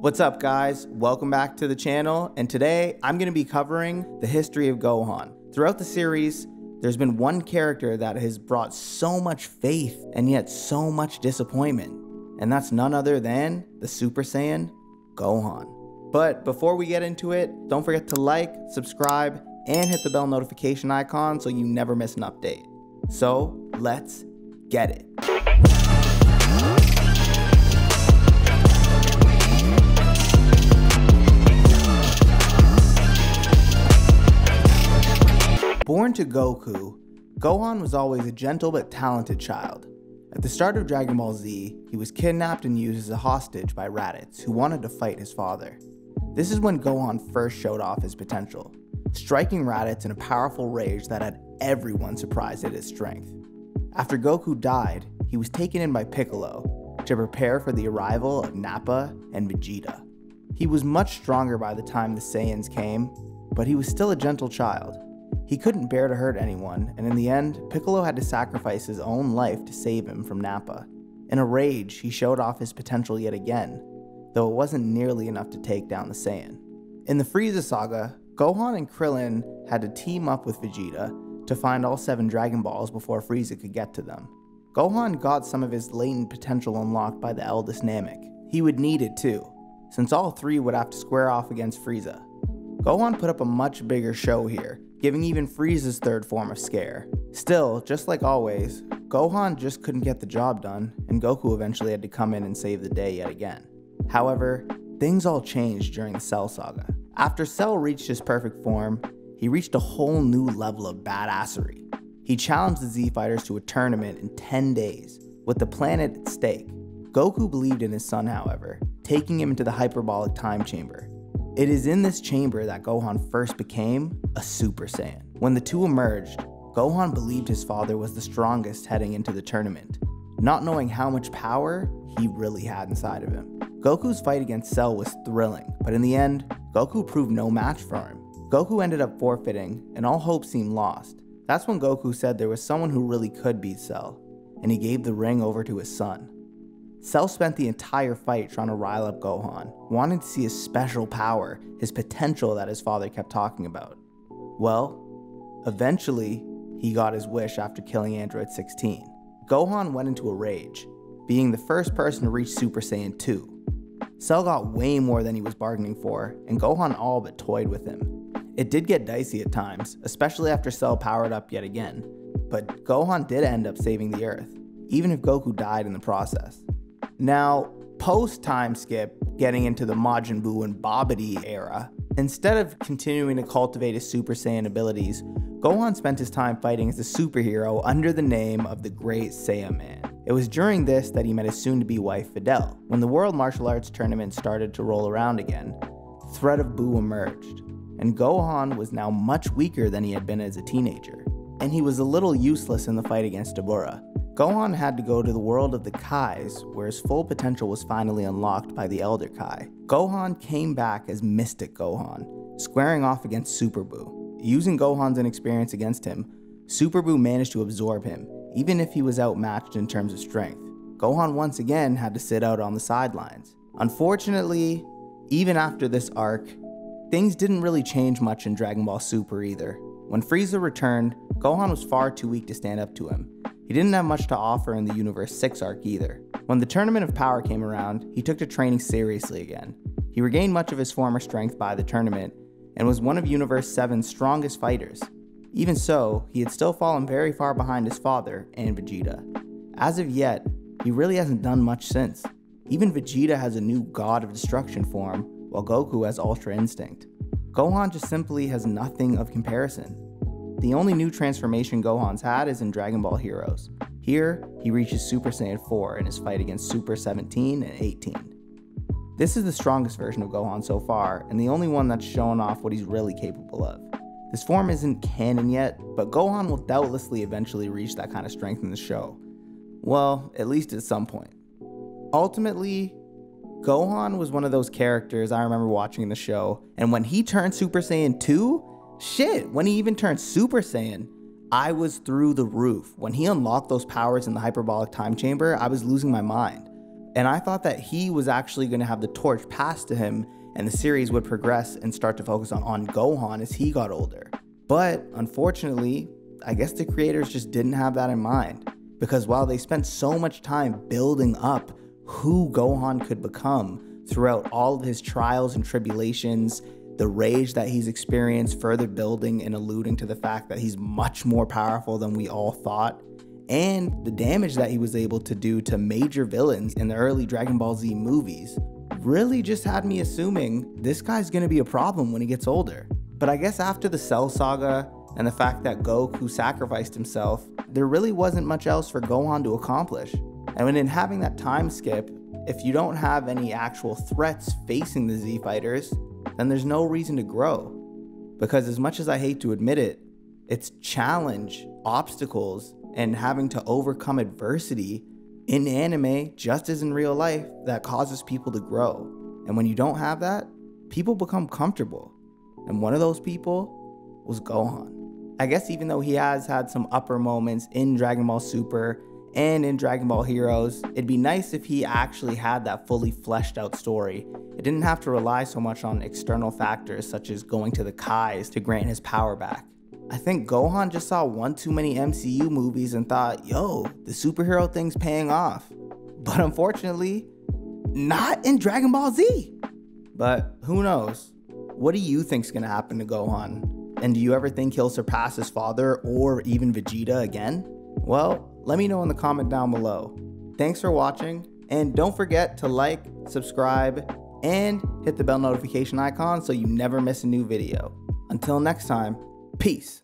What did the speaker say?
What's up guys, welcome back to the channel, and today I'm going to be covering the history of Gohan. Throughout the series, there's been one character that has brought so much faith and yet so much disappointment, and that's none other than the Super Saiyan Gohan. But before we get into it, don't forget to like, subscribe, and hit the bell notification icon so you never miss an update. So let's get it. Born to Goku, Gohan was always a gentle but talented child. At the start of Dragon Ball Z, he was kidnapped and used as a hostage by Raditz, who wanted to fight his father. This is when Gohan first showed off his potential, striking Raditz in a powerful rage that had everyone surprised at his strength. After Goku died, he was taken in by Piccolo to prepare for the arrival of Nappa and Vegeta. He was much stronger by the time the Saiyans came, but he was still a gentle child. He couldn't bear to hurt anyone, and in the end, Piccolo had to sacrifice his own life to save him from Nappa. In a rage, he showed off his potential yet again, though it wasn't nearly enough to take down the Saiyan. In the Frieza saga, Gohan and Krillin had to team up with Vegeta to find all 7 Dragon Balls before Frieza could get to them. Gohan got some of his latent potential unlocked by the eldest Namek. He would need it too, since all 3 would have to square off against Frieza. Gohan put up a much bigger show here, giving even Frieza's third form a scare. Still, just like always, Gohan just couldn't get the job done, and Goku eventually had to come in and save the day yet again. However, things all changed during the Cell saga. After Cell reached his perfect form, he reached a whole new level of badassery. He challenged the Z Fighters to a tournament in 10 days, with the planet at stake. Goku believed in his son, however, taking him into the hyperbolic time chamber. It is in this chamber that Gohan first became a Super Saiyan. When the two emerged, Gohan believed his father was the strongest heading into the tournament, not knowing how much power he really had inside of him. Goku's fight against Cell was thrilling, but in the end, Goku proved no match for him. Goku ended up forfeiting, and all hope seemed lost. That's when Goku said there was someone who really could beat Cell, and he gave the ring over to his son. Cell spent the entire fight trying to rile up Gohan, wanting to see his special power, his potential that his father kept talking about. Well, eventually, he got his wish after killing Android 16. Gohan went into a rage, being the first person to reach Super Saiyan 2. Cell got way more than he was bargaining for, and Gohan all but toyed with him. It did get dicey at times, especially after Cell powered up yet again, but Gohan did end up saving the Earth, even if Goku died in the process. Now, post-time skip, getting into the Majin Buu and Babidi era, instead of continuing to cultivate his Super Saiyan abilities, Gohan spent his time fighting as a superhero under the name of the Great Saiyaman. It was during this that he met his soon-to-be wife Videl. When the World Martial Arts Tournament started to roll around again, the threat of Buu emerged, and Gohan was now much weaker than he had been as a teenager, and he was a little useless in the fight against Dabura. Gohan had to go to the world of the Kais, where his full potential was finally unlocked by the Elder Kai. Gohan came back as Mystic Gohan, squaring off against Super Buu. Using Gohan's inexperience against him, Super Buu managed to absorb him, even if he was outmatched in terms of strength. Gohan once again had to sit out on the sidelines. Unfortunately, even after this arc, things didn't really change much in Dragon Ball Super either. When Frieza returned, Gohan was far too weak to stand up to him. He didn't have much to offer in the Universe 6 arc either. When the Tournament of Power came around, he took to training seriously again. He regained much of his former strength by the tournament, and was one of Universe 7's strongest fighters. Even so, he had still fallen very far behind his father and Vegeta. As of yet, he really hasn't done much since. Even Vegeta has a new God of Destruction form, while Goku has Ultra Instinct. Gohan just simply has nothing of comparison. The only new transformation Gohan's had is in Dragon Ball Heroes. Here, he reaches Super Saiyan 4 in his fight against Super 17 and 18. This is the strongest version of Gohan so far, and the only one that's shown off what he's really capable of. This form isn't canon yet, but Gohan will doubtlessly eventually reach that kind of strength in the show. Well, at least at some point. Ultimately, Gohan was one of those characters I remember watching in the show, and when he turned Super Saiyan 2, shit, when he even turned Super Saiyan, I was through the roof. When he unlocked those powers in the hyperbolic time chamber, I was losing my mind. And I thought that he was actually going to have the torch passed to him and the series would progress and start to focus on Gohan as he got older. But unfortunately, I guess the creators just didn't have that in mind, because while they spent so much time building up who Gohan could become throughout all of his trials and tribulations, the rage that he's experienced, further building and alluding to the fact that he's much more powerful than we all thought, and the damage that he was able to do to major villains in the early Dragon Ball Z movies, really just had me assuming this guy's gonna be a problem when he gets older. But I guess after the Cell Saga and the fact that Goku sacrificed himself, there really wasn't much else for Gohan to accomplish. And when in having that time skip, if you don't have any actual threats facing the Z fighters, then there's no reason to grow. Because as much as I hate to admit it, it's challenge, obstacles, and having to overcome adversity in anime, just as in real life, that causes people to grow. And when you don't have that, people become comfortable. And one of those people was Gohan. I guess even though he has had some upper moments in Dragon Ball Super and in Dragon Ball Heroes, it'd be nice if he actually had that fully fleshed out story. It didn't have to rely so much on external factors such as going to the Kais to grant his power back. I think Gohan just saw one too many MCU movies and thought, yo, the superhero thing's paying off. But unfortunately, not in Dragon Ball Z. But who knows? What do you think's gonna happen to Gohan? And do you ever think he'll surpass his father or even Vegeta again? Well, let me know in the comment down below. Thanks for watching, and don't forget to like, subscribe, and hit the bell notification icon so you never miss a new video. Until next time, peace.